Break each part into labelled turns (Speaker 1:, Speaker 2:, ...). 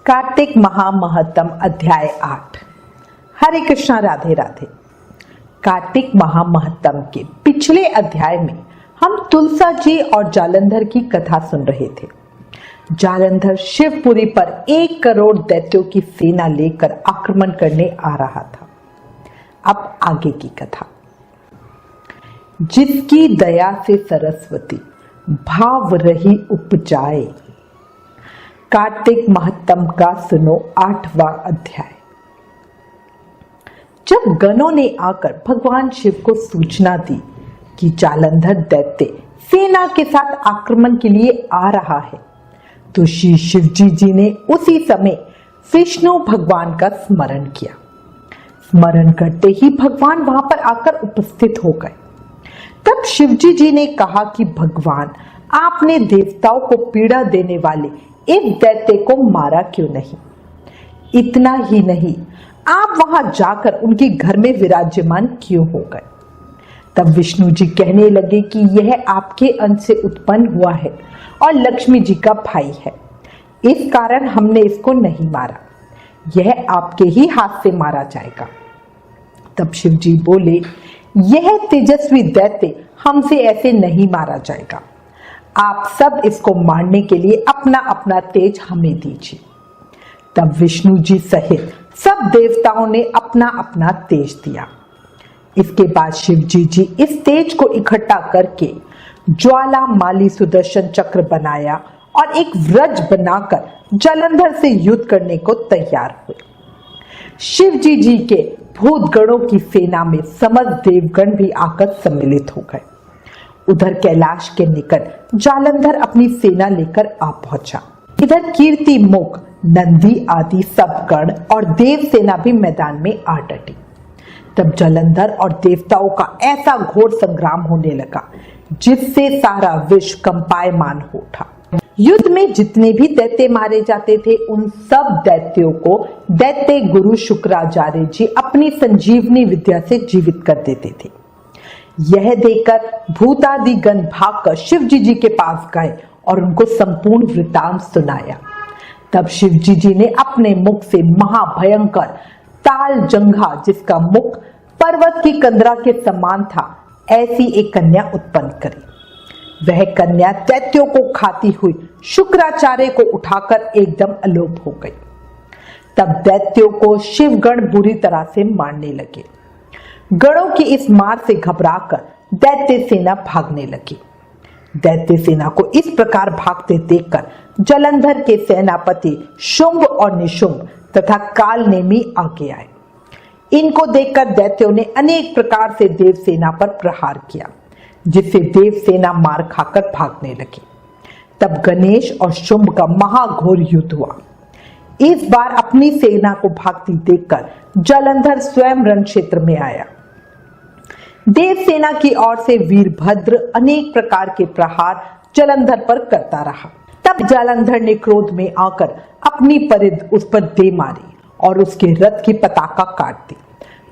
Speaker 1: कार्तिक महामहत्तम अध्याय 8। हरे कृष्णा, राधे राधे। कार्तिक महामहत्तम के पिछले अध्याय में हम तुलसा जी और जालंधर की कथा सुन रहे थे। जालंधर शिवपुरी पर 1 करोड़ दैत्यों की सेना लेकर आक्रमण करने आ रहा था। अब आगे की कथा। जिसकी दया से सरस्वती भाव रही उपजाए। कार्तिक महत्तम का सुनो 8वां अध्याय। जब गणों ने आकर भगवान शिव को सूचना दी कि जालंधर दैत्य सेना के साथ आक्रमण के लिए आ रहा है, तो श्री शिवजी जी ने उसी समय विष्णु भगवान का स्मरण किया। स्मरण करते ही भगवान वहां पर आकर उपस्थित हो गए। तब शिवजी जी ने कहा कि भगवान, आपने देवताओं को पीड़ा देने वाले इस दैत्य को मारा क्यों नहीं? इतना ही नहीं, आप वहां जाकर उनके घर में विराजमान क्यों हो गए? तब विष्णु जी कहने लगे कि यह आपके अंश से उत्पन्न हुआ है और लक्ष्मी जी का भाई है, इस कारण हमने इसको नहीं मारा, यह आपके ही हाथ से मारा जाएगा। तब शिव जी बोले, यह तेजस्वी दैत्य हमसे ऐसे नहीं मारा जाएगा, आप सब इसको मारने के लिए अपना अपना तेज हमें दीजिए। तब विष्णु जी सहित सब देवताओं ने अपना अपना तेज दिया। इसके बाद शिवजी जी इस तेज को इकट्ठा करके ज्वाला माली सुदर्शन चक्र बनाया और एक व्रज बनाकर जालंधर से युद्ध करने को तैयार हुए। शिवजी जी के भूत गणों की सेना में समस्त देवगण भी आकर सम्मिलित हो गए। उधर कैलाश के निकट जालंधर अपनी सेना लेकर आ पहुंचा। इधर कीर्ति मुख, नंदी आदि सब गण और देव सेना भी मैदान में आ डटी। तब जालंधर और देवताओं का ऐसा घोर संग्राम होने लगा जिससे सारा विश्व कंपायमान हो उठा। युद्ध में जितने भी दैत्य मारे जाते थे, उन सब दैत्यों को दैत्य गुरु शुक्राचार्य जी अपनी संजीवनी विद्या से जीवित कर देते थे। यह देखकर भूतादि गण भागकर शिवजी जी के पास गए और उनको संपूर्ण वृतांत सुनाया। तब शिवजी जी ने अपने मुख से महाभयंकर ताल जंघा, जिसका मुख पर्वत की कंदरा के समान था, ऐसी एक कन्या उत्पन्न करी। वह कन्या दैत्यों को खाती हुई शुक्राचार्य को उठाकर एकदम अलोप हो गई। तब दैत्यों को शिवगण बुरी तरह से मारने लगे। गणों की इस मार से घबराकर दैत्य सेना भागने लगी। दैत्य सेना को इस प्रकार भागते देखकर जालंधर के सेनापति शुंभ और निशुंभ तथा कालनेमी आगे आए। इनको देखकर दैत्यों ने अनेक प्रकार से देव सेना पर प्रहार किया, जिससे देव सेना मार खाकर भागने लगी। तब गणेश और शुंभ का महाघोर युद्ध हुआ। इस बार अपनी सेना को भागती देखकर जालंधर स्वयं रण क्षेत्र में आया। देव सेना की ओर से वीरभद्र अनेक प्रकार के प्रहार जालंधर पर करता रहा। तब जालंधर ने क्रोध में आकर अपनी परिध उस पर दे मारी और उसके रथ की पताका काट दी।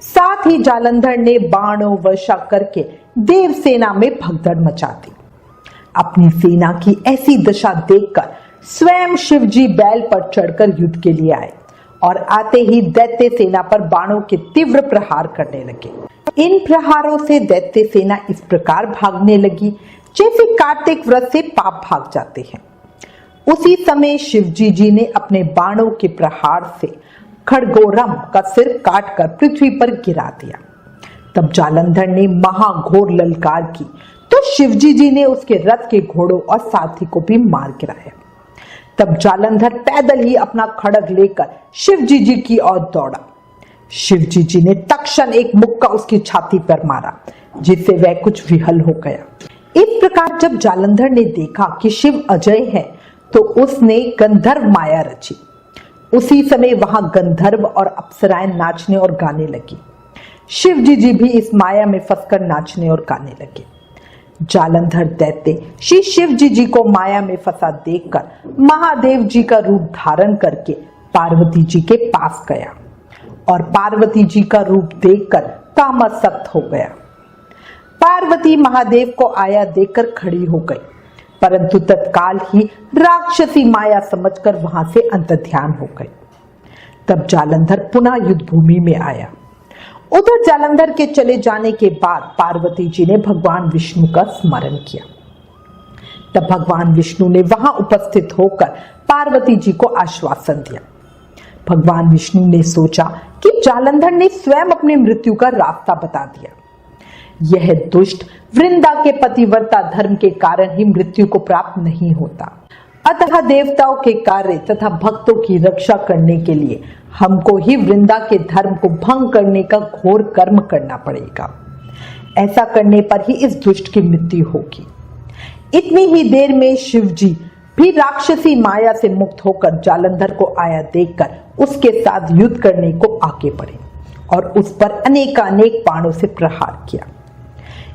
Speaker 1: साथ ही जालंधर ने बाणों वर्षा करके देव सेना में भगदड़ मचा दी। अपनी सेना की ऐसी दशा देखकर स्वयं शिवजी बैल पर चढ़कर युद्ध के लिए आए और आते ही दैत्य सेना पर बाणों के तीव्र प्रहार करने लगे। इन प्रहारों से दैत्य सेना इस प्रकार भागने लगी जैसे कार्तिक व्रत से पाप भाग जाते हैं। उसी समय शिवजी जी ने अपने बाणों के प्रहार से खड़गोरम का सिर काटकर पृथ्वी पर गिरा दिया। तब जालंधर ने महाघोर ललकार की तो शिवजी जी ने उसके रथ के घोड़ों और साथी को भी मार गिराया। तब जालंधर पैदल ही अपना खड्ग लेकर शिवजी जी की ओर दौड़ा। शिवजी जी ने तत्क्षण एक मुक्का उसकी छाती पर मारा, जिससे वह कुछ विहल हो गया। इस प्रकार जब जालंधर ने देखा कि शिव अजय है, तो उसने गंधर्व माया रची। उसी समय वहां गंधर्व और अप्सराएं नाचने और गाने लगी। शिवजी जी भी इस माया में फंसकर नाचने और गाने लगे। जालंधर दैत्य श्री शिवजी जी को माया में फंसा देखकर महादेव जी का रूप धारण करके पार्वती जी के पास गया और पार्वती जी का रूप देखकर कामासक्त हो गया। पार्वती महादेव को आया देखकर खड़ी हो गई, परंतु तत्काल ही राक्षसी माया समझकर वहां से अंतर्ध्यान हो गए। तब जालंधर पुनः युद्ध भूमि में आया। उधर जालंधर के चले जाने के बाद पार्वती जी ने भगवान विष्णु का स्मरण किया। तब भगवान विष्णु ने वहां उपस्थित होकर पार्वती जी को आश्वासन दिया। भगवान विष्णु ने सोचा कि जालंधर ने स्वयं अपनी मृत्यु का रास्ता बता दिया। यह दुष्ट वृंदा के पतिव्रता धर्म के कारण ही मृत्यु को प्राप्त नहीं होता, अतः देवताओं के कार्य तथा भक्तों की रक्षा करने के लिए हमको ही वृंदा के धर्म को भंग करने का घोर कर्म करना पड़ेगा। ऐसा करने पर ही इस दुष्ट की मृत्यु होगी। इतनी ही देर में शिव जी भी राक्षसी माया से मुक्त होकर जालंधर को आया देखकर उसके साथ युद्ध करने को आगे बढ़े और उस पर अनेकानेक बाणों से प्रहार किया।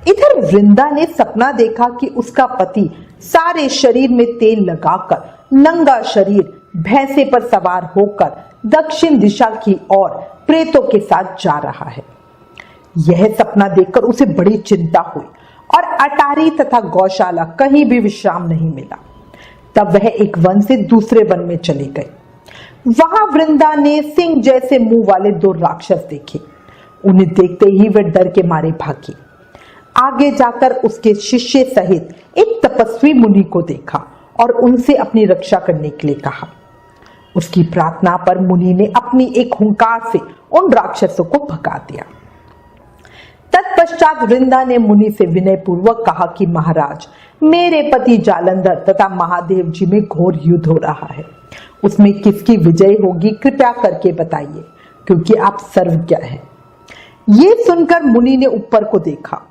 Speaker 1: इधर वृंदा ने सपना देखा कि उसका पति सारे शरीर में तेल लगाकर नंगा शरीर भैंसे पर सवार होकर दक्षिण दिशा की ओर प्रेतों के साथ जा रहा है। यह सपना देखकर उसे बड़ी चिंता हुई और अटारी तथा गौशाला कहीं भी विश्राम नहीं मिला। तब वह एक वन से दूसरे वन में चले गए। वहां वृंदा ने सिंह जैसे मुंह वाले 2 राक्षस देखे। उन्हें देखते ही वह डर के मारे भागी। आगे जाकर उसके शिष्य सहित एक तपस्वी मुनि को देखा और उनसे अपनी रक्षा करने के लिए कहा। उसकी प्रार्थना पर मुनि ने अपनी एक हुंकार से उन राक्षसों को भगा दिया। तत्पश्चात वृंदा ने मुनि से विनय पूर्वक कहा कि महाराज, मेरे पति जालंधर तथा महादेव जी में घोर युद्ध हो रहा है। उसमें किसकी विजय होगी कृपया करके बताइए, क्योंकि आप सर्वज्ञ हैं। ये सुनकर मुनि ने ऊपर को देखा।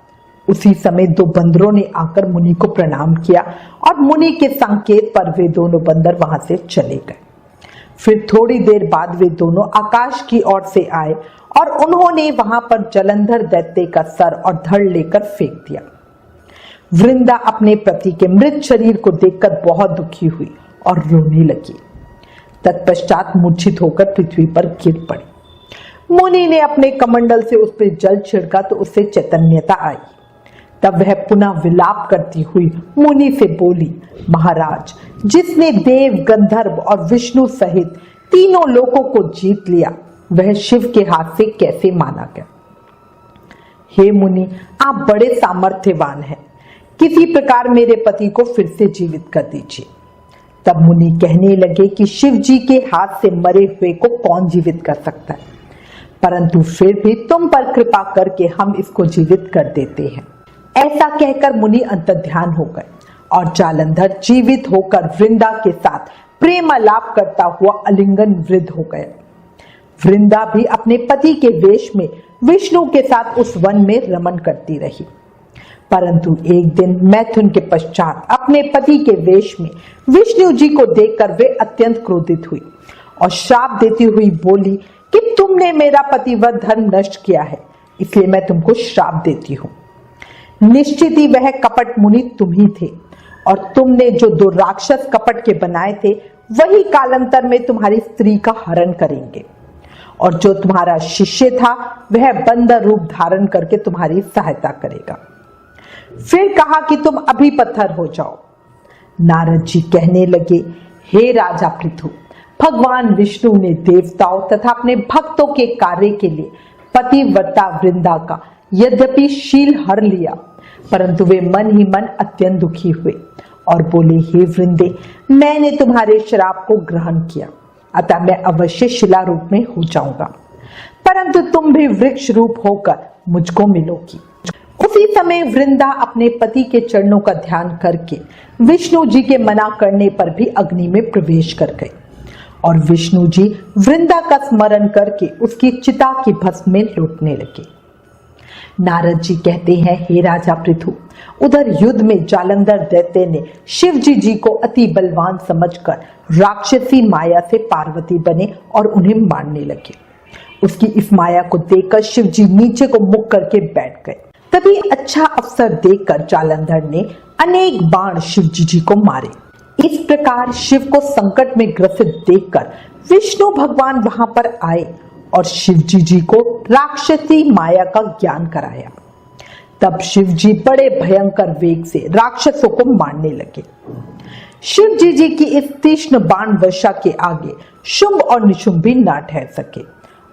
Speaker 1: उसी समय 2 बंदरों ने आकर मुनि को प्रणाम किया और मुनि के संकेत पर वे दोनों बंदर वहां से चले गए। फिर थोड़ी देर बाद वे दोनों आकाश की ओर से आए और उन्होंने वहां पर जालंधर दैत्य का सर और धड़ लेकर फेंक दिया। वृंदा अपने पति के मृत शरीर को देखकर बहुत दुखी हुई और रोने लगी। तत्पश्चात मूर्छित होकर पृथ्वी पर गिर पड़ी। मुनि ने अपने कमंडल से उस पर जल छिड़का तो उससे चैतन्यता आई। तब वह पुनः विलाप करती हुई मुनि से बोली, महाराज, जिसने देव, गंधर्व और विष्णु सहित तीनों लोकों को जीत लिया, वह शिव के हाथ से कैसे माना गया? हे मुनि, आप बड़े सामर्थ्यवान हैं। किसी प्रकार मेरे पति को फिर से जीवित कर दीजिए। तब मुनि कहने लगे कि शिव जी के हाथ से मरे हुए को कौन जीवित कर सकता है, परंतु फिर भी तुम पर कृपा करके हम इसको जीवित कर देते हैं। ऐसा कहकर मुनि अंतर्ध्यान हो गए और जालंधर जीवित होकर वृंदा के साथ प्रेमालाप करता हुआ आलिंगन वृद्ध हो गया। वृंदा भी अपने पति के वेश में विष्णु के साथ उस वन में रमन करती रही, परंतु एक दिन मैथुन के पश्चात अपने पति के वेश में विष्णु जी को देखकर वे अत्यंत क्रोधित हुई और श्राप देती हुई बोली कि तुमने मेरा पतिव्रत धर्म नष्ट किया है, इसलिए मैं तुमको श्राप देती हूँ। निश्चित ही वह कपट मुनि तुम ही थे और तुमने जो 2 राक्षस कपट के बनाए थे वही कालांतर में तुम्हारी स्त्री का हरण करेंगे, और जो तुम्हारा शिष्य था वह बंदर रूप धारण करके तुम्हारी सहायता करेगा। फिर कहा कि तुम अभी पत्थर हो जाओ। नारद जी कहने लगे, हे राजा पृथु, भगवान विष्णु ने देवताओं तथा अपने भक्तों के कार्य के लिए पतिव्रता वृंदा का यद्यपि शील हर लिया, परंतु वे मन ही मन अत्यंत दुखी हुए और बोले, हे वृंदे, मैंने तुम्हारे श्राप को ग्रहण किया, अतः मैं अवश्य शिला रूप में हो जाऊंगा, परंतु तुम भी वृक्ष रूप होकर मुझको मिलोगी। उसी समय वृंदा अपने पति के चरणों का ध्यान करके विष्णु जी के मना करने पर भी अग्नि में प्रवेश कर गई और विष्णु जी वृंदा का स्मरण करके उसकी चिता की भस्म में लौटने लगे। नारद जी कहते हैं, हे राजा पृथु, उधर युद्ध में जालंधर दैत्य ने शिव जी को अति बलवान समझकर राक्षसी माया से पार्वती बने और उन्हें मारने लगे। उसकी इस माया को देखकर शिव जी नीचे को मुख करके बैठ गए। तभी अच्छा अवसर देखकर जालंधर ने अनेक बाण शिव जी को मारे। इस प्रकार शिव को संकट में ग्रसित देखकर विष्णु भगवान वहां पर आए और शिव जी को राक्षसी माया का ज्ञान कराया। तब शिव जी बड़े भयंकर वेग से राक्षसों को मारने लगे। शिव जी की इस तीक्ष्ण बाण वर्षा के आगे शुंभ और निशुंभ भी ना ठहर सके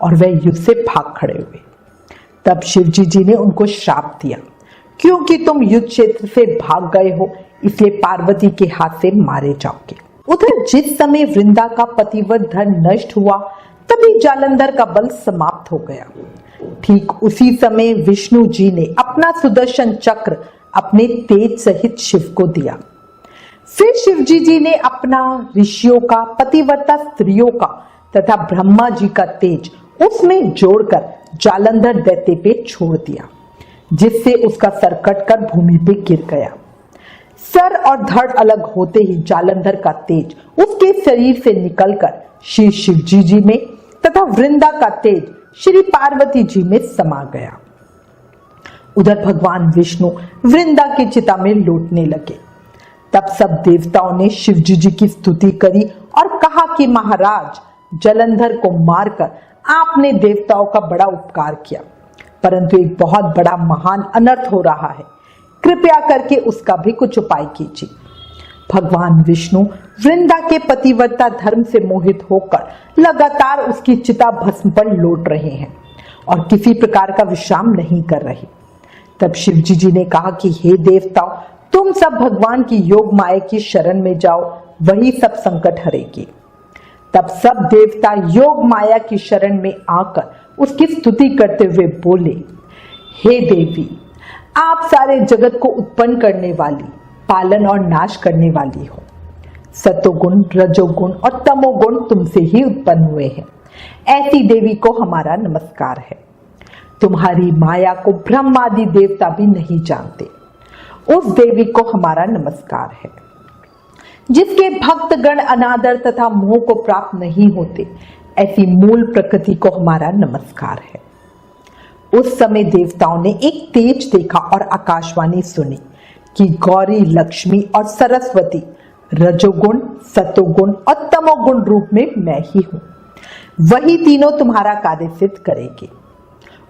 Speaker 1: और वे युद्ध से भाग खड़े हुए। तब शिव जी ने उनको श्राप दिया, क्योंकि तुम युद्ध क्षेत्र से भाग गए हो इसलिए पार्वती के हाथ से मारे जाओगे। उधर जिस समय वृंदा का पतिव्रत धर्म नष्ट हुआ तभी जालंधर का बल समाप्त हो गया। ठीक उसी समय विष्णु जी ने अपना सुदर्शन चक्र अपने तेज सहित शिव को दिया। फिर शिव जी ने अपना ऋषियों का, पतिव्रता स्त्रियों का तथा ब्रह्मा जी का तेज उसमें जोड़कर जालंधर दैत्य पे छोड़ दिया, जिससे उसका सर कटकर भूमि पे गिर गया। सर और धड़ अलग होते ही जालंधर का तेज उसके शरीर से निकलकर श्री शिव जी में तथा वृंदा का तेज श्री पार्वती जी में समा गया। उधर भगवान विष्णु वृंदा की चिता में लौटने लगे। तब सब देवताओं ने शिव जी की स्तुति करी और कहा कि महाराज, जालंधर को मारकर आपने देवताओं का बड़ा उपकार किया, परंतु एक बहुत बड़ा महान अनर्थ हो रहा है, कृपया करके उसका भी कुछ उपाय कीजिए। भगवान विष्णु वृंदा के पतिव्रता धर्म से मोहित होकर लगातार उसकी चिता भस्म पर लौट रहे हैं और किसी प्रकार का विश्राम नहीं कर रहे। तब शिव जी ने कहा कि हे देवताओं, तुम सब भगवान की योग माया की शरण में जाओ, वही सब संकट हरेगी। तब सब देवता योग माया की शरण में आकर उसकी स्तुति करते हुए बोले, हे देवी, आप सारे जगत को उत्पन्न करने वाली, पालन और नाश करने वाली हो। सतोगुण, रजोगुण और तमोगुण तुमसे ही उत्पन्न हुए हैं। ऐसी देवी को हमारा नमस्कार है। तुम्हारी माया को ब्रह्मादि देवता भी नहीं जानते, उस देवी को हमारा नमस्कार है। जिसके भक्तगण अनादर तथा मोह को प्राप्त नहीं होते, ऐसी मूल प्रकृति को हमारा नमस्कार है। उस समय देवताओं ने एक तेज देखा और आकाशवाणी सुनी कि गौरी, लक्ष्मी और सरस्वती रजोगुण, सतोगुण और तमोगुण रूप में मैं ही हूं। वही तीनों तुम्हारा कार्य सिद्ध करेगी।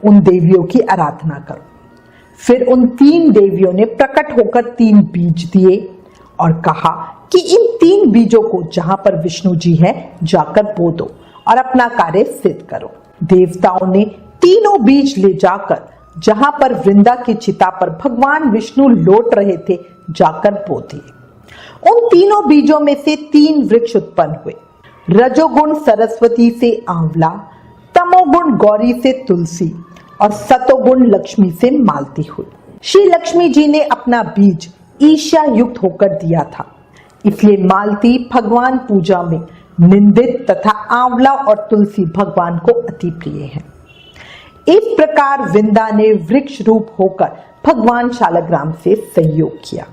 Speaker 1: उन देवियों की आराधना करो। फिर उन तीन देवियों ने प्रकट होकर 3 बीज दिए और कहा कि इन 3 बीजों को जहां पर विष्णु जी है जाकर बो दो और अपना कार्य सिद्ध करो। देवताओं ने तीनों बीज ले जाकर जहां पर वृंदा की चिता पर भगवान विष्णु लौट रहे थे जाकर बो दिए। उन तीनों बीजों में से 3 वृक्ष उत्पन्न हुए। रजोगुण सरस्वती से आंवला, तमोगुण गौरी से तुलसी और सतोगुण लक्ष्मी से मालती हुई। श्री लक्ष्मी जी ने अपना बीज ईर्ष्या युक्त होकर दिया था, इसलिए मालती भगवान पूजा में निंदित तथा आंवला और तुलसी भगवान को अति प्रिय है। इस प्रकार वृंदा ने वृक्ष रूप होकर भगवान शालग्राम से संयोग किया।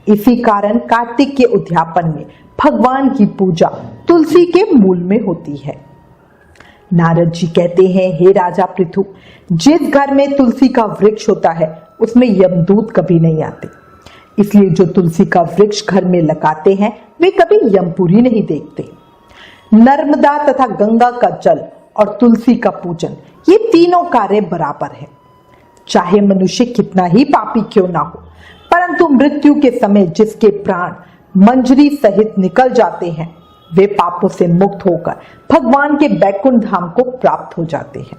Speaker 1: इसी कारण कार्तिक के उद्यापन में भगवान की पूजा तुलसी के मूल में होती है। नारद जी कहते हैं, हे राजा पृथु, जिस घर में तुलसी का वृक्ष होता है उसमें यमदूत कभी नहीं आते, इसलिए जो तुलसी का वृक्ष घर में लगाते हैं वे कभी यमपुरी नहीं देखते। नर्मदा तथा गंगा का जल और तुलसी का पूजन, ये तीनों कार्य बराबर है। चाहे मनुष्य कितना ही पापी क्यों ना हो, परंतु मृत्यु के समय जिसके प्राण मंजरी सहित निकल जाते हैं, वे पापों से मुक्त होकर भगवान के बैकुंठ धाम को प्राप्त हो जाते हैं।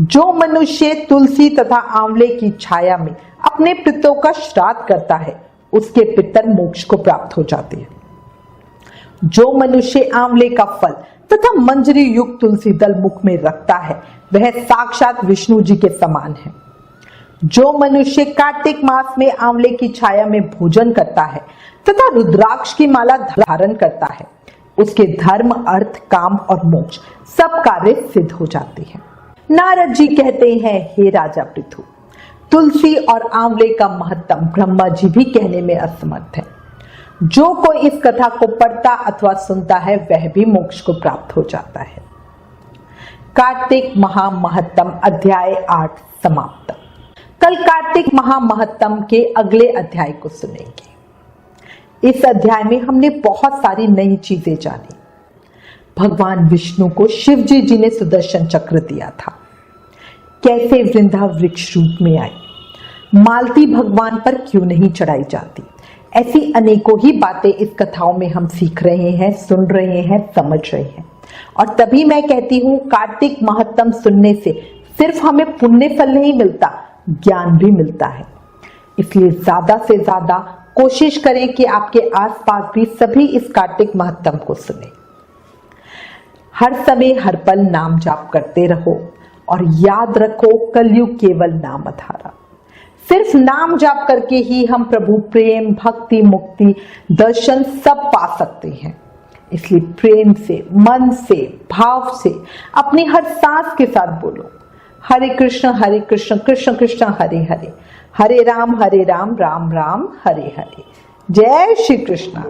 Speaker 1: जो मनुष्य तुलसी तथा आंवले की छाया में अपने पितरों का श्राद्ध करता है, उसके पितर मोक्ष को प्राप्त हो जाते हैं। जो मनुष्य आंवले का फल तथा मंजरी युक्त तुलसी दल मुख में रखता है, वह साक्षात विष्णु जी के समान है। जो मनुष्य कार्तिक मास में आंवले की छाया में भोजन करता है तथा रुद्राक्ष की माला धारण करता है, उसके धर्म, अर्थ, काम और मोक्ष सब कार्य सिद्ध हो जाते हैं। नारद जी कहते हैं, हे राजा पृथु, तुलसी और आंवले का महत्व ब्रह्मा जी भी कहने में असमर्थ है। जो कोई इस कथा को पढ़ता अथवा सुनता है, वह भी मोक्ष को प्राप्त हो जाता है। कार्तिक महामहत्तम अध्याय 8 समाप्त। कल कार्तिक महामहत्तम के अगले अध्याय को सुनेंगे। इस अध्याय में हमने बहुत सारी नई चीजें जानी। भगवान विष्णु को शिव जी ने सुदर्शन चक्र दिया था, कैसे वृंदा वृक्ष रूप में आई, मालती भगवान पर क्यों नहीं चढ़ाई जाती। ऐसी अनेकों ही बातें इस कथाओं में हम सीख रहे हैं, सुन रहे हैं, समझ रहे हैं। और तभी मैं कहती हूँ, कार्तिक महात्म सुनने से सिर्फ हमें पुण्य फल नहीं मिलता, ज्ञान भी मिलता है। इसलिए ज्यादा से ज्यादा कोशिश करें कि आपके आसपास भी सभी इस कार्तिक महात्म को सुने। हर समय हर पल नाम जाप करते रहो और याद रखो, कलयुग केवल नाम आधारा। सिर्फ नाम जाप करके ही हम प्रभु प्रेम, भक्ति, मुक्ति, दर्शन सब पा सकते हैं। इसलिए प्रेम से, मन से, भाव से अपनी हर सांस के साथ बोलो, हरे कृष्ण कृष्ण कृष्ण हरे हरे, हरे राम राम राम हरे हरे। जय श्री कृष्ण।